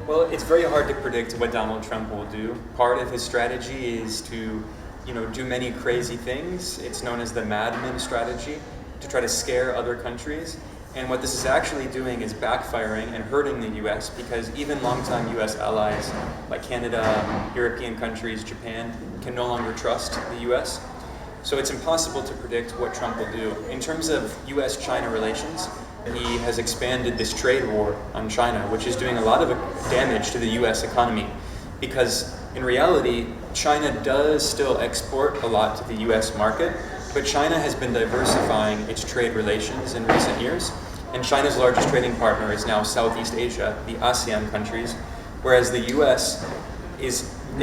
Well, it's very hard to predict what Donald Trump will do. Part of his strategy is to, do many crazy things. It's known as the madman strategy, to try to scare other countries. And what this is actually doing is backfiring and hurting the US, because even longtime US allies like Canada, European countries, Japan, can no longer trust the US. So it's impossible to predict what Trump will do. In terms of US-China relations, he has expanded this trade war on China, which is doing a lot of damage to the US economy, because in reality, China does still export a lot to the US market, but China has been diversifying its trade relations in recent years, and China's largest trading partner is now Southeast Asia, the ASEAN countries, whereas the US it's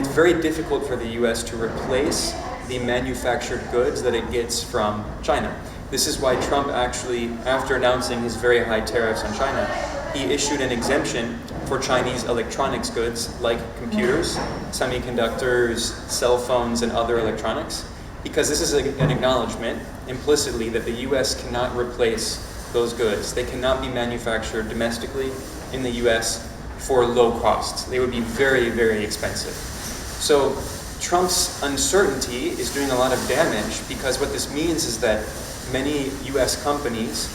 very difficult for the US to replace the manufactured goods that it gets from China. This is why Trump actually, after announcing his very high tariffs on China, he issued an exemption for Chinese electronics goods like computers, semiconductors, cell phones, and other electronics, because this is an acknowledgement implicitly that the US cannot replace those goods. They cannot be manufactured domestically in the US for low costs. They would be very, very expensive. So Trump's uncertainty is doing a lot of damage, because what this means is that many US companies,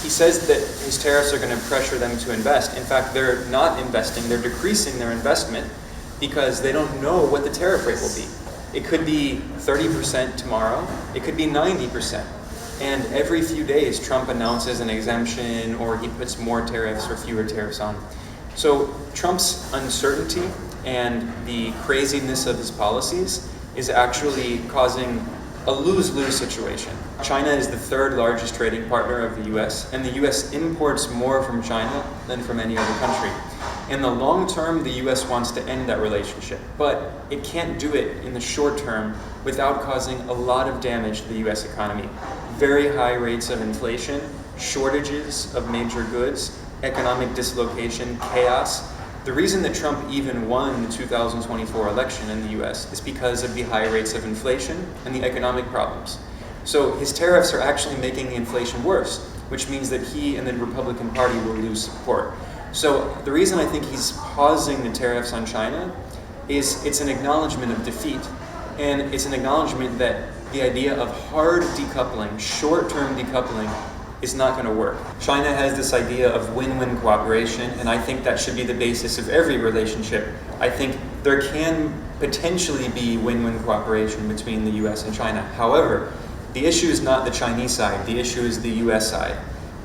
he says that his tariffs are going to pressure them to invest. In fact, they're not investing, they're decreasing their investment because they don't know what the tariff rate will be. It could be 30% tomorrow, it could be 90%. And every few days, Trump announces an exemption, or he puts more tariffs or fewer tariffs on. So Trump's uncertainty and the craziness of his policies is actually causing a lose-lose situation. China is the third largest trading partner of the US, and the US imports more from China than from any other country. In the long term, the US wants to end that relationship, but it can't do it in the short term without causing a lot of damage to the US economy. Very high rates of inflation, shortages of major goods, economic dislocation, chaos. The reason that Trump even won the 2024 election in the US is because of the high rates of inflation and the economic problems. So his tariffs are actually making the inflation worse, which means that he and the Republican Party will lose support. So the reason I think he's pausing the tariffs on China is it's an acknowledgement of defeat, and it's an acknowledgement that the idea of hard decoupling, short-term decoupling, is not going to work. China has this idea of win-win cooperation, and I think that should be the basis of every relationship. I think there can potentially be win-win cooperation between the US and China. However, the issue is not the Chinese side, the issue is the US side.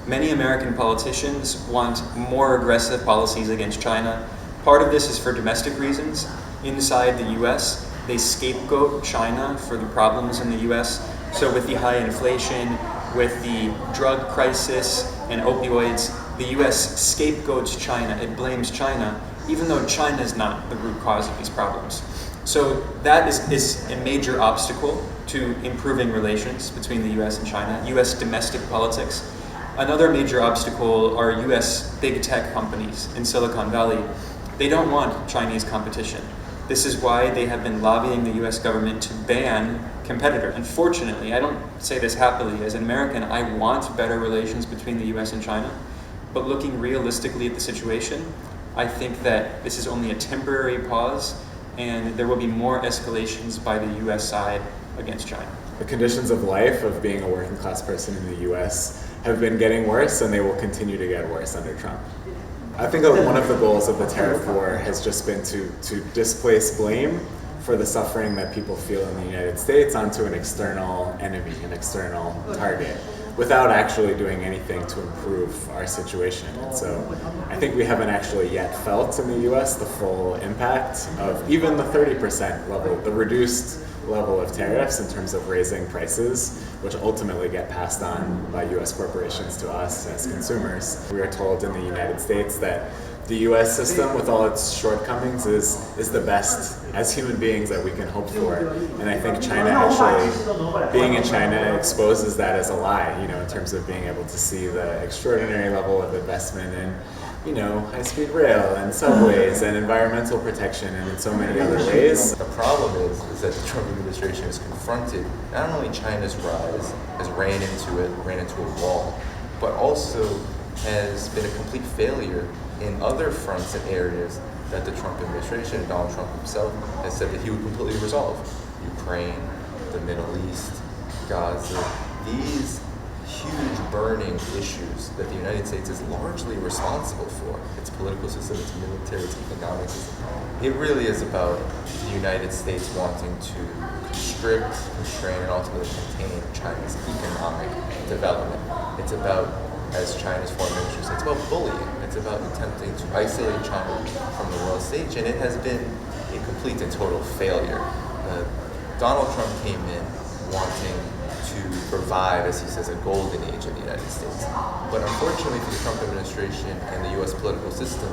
Many American politicians want more aggressive policies against China. Part of this is for domestic reasons. Inside the US, they scapegoat China for the problems in the US. So with the high inflation, with the drug crisis and opioids, the US scapegoats China, it blames China, even though China is not the root cause of these problems. So that is a major obstacle to improving relations between the US and China, US domestic politics. Another major obstacle are US big tech companies in Silicon Valley. They don't want Chinese competition. This is why they have been lobbying the US government to ban competitors. Unfortunately, I don't say this happily, as an American, I want better relations between the US and China, but looking realistically at the situation, I think that this is only a temporary pause, and there will be more escalations by the US side against China. The conditions of life of being a working class person in the US have been getting worse, and they will continue to get worse under Trump. I think that one of the goals of the tariff war has just been to displace blame for the suffering that people feel in the United States onto an external enemy, an external target, without actually doing anything to improve our situation. And so I think we haven't actually yet felt in the US the full impact of even the 30% level, the reduced level of tariffs in terms of raising prices, which ultimately get passed on by US corporations to us as consumers. We are told in the United States that the US system, with all its shortcomings, is the best as human beings that we can hope for. And I think China actually, being in China, exposes that as a lie, in terms of being able to see the extraordinary level of investment in, high-speed rail and subways and environmental protection and in so many other ways. The problem is that the Trump administration has confronted not only China's rise, has ran into a wall, but also has been a complete failure in other fronts and areas that the Trump administration and Donald Trump himself has said that he would completely resolve. Ukraine, the Middle East, Gaza, these huge burning issues that the United States is largely responsible for. Its political system, its military, its economic system. It really is about the United States wanting to constrict, constrain, and ultimately contain China's economic development. It's about, as China's foreign minister said, it's about bullying. It's about attempting to isolate China from the world stage, and it has been a complete and total failure. Donald Trump came in wanting to provide, as he says, a golden age of the United States. But unfortunately for the Trump administration and the U.S. political system,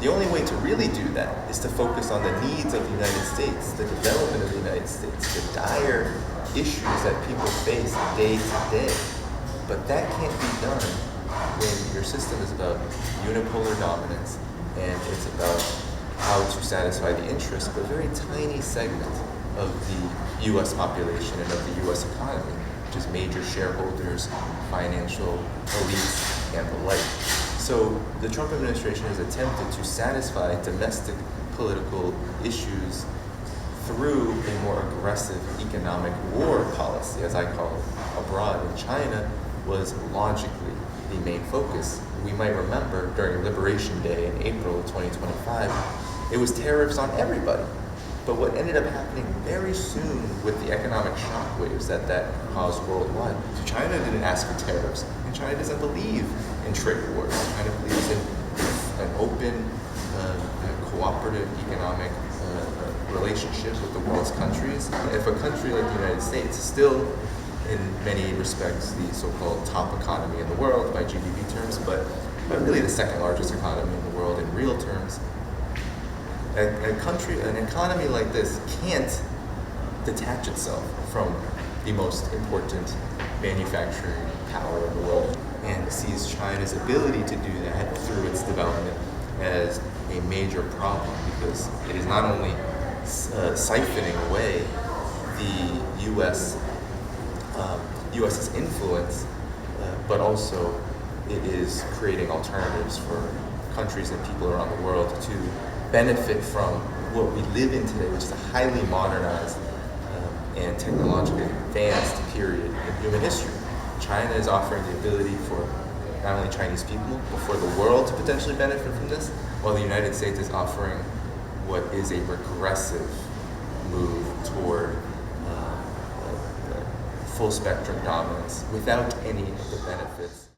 the only way to really do that is to focus on the needs of the United States, the development of the United States, the dire issues that people face day to day. But that can't be done when your system is about unipolar dominance and it's about how to satisfy the interests of a very tiny segment of the U.S. population and of the U.S. economy, which is major shareholders, financial elites, and the like. So the Trump administration has attempted to satisfy domestic political issues through a more aggressive economic war policy, as I call it, abroad. And China was logically the main focus. We might remember during Liberation Day in April of 2025, it was tariffs on everybody. But what ended up happening very soon with the economic shockwaves that caused worldwide, so China didn't ask for tariffs, and China doesn't believe in trade wars. China believes in an open, cooperative economic relationship with the world's countries. If a country like the United States is still, in many respects, the so-called top economy in the world by GDP terms, but really the second largest economy in the world in real terms, an economy like this can't detach itself from the most important manufacturing power in the world, and sees China's ability to do that through its development as a major problem, because it is not only siphoning away the U.S.'s influence, but also it is creating alternatives for countries and people around the world to benefit from what we live in today, which is a highly modernized and technologically advanced period in human history. China is offering the ability for not only Chinese people, but for the world to potentially benefit from this, while the United States is offering what is a regressive move toward full spectrum dominance without any of the benefits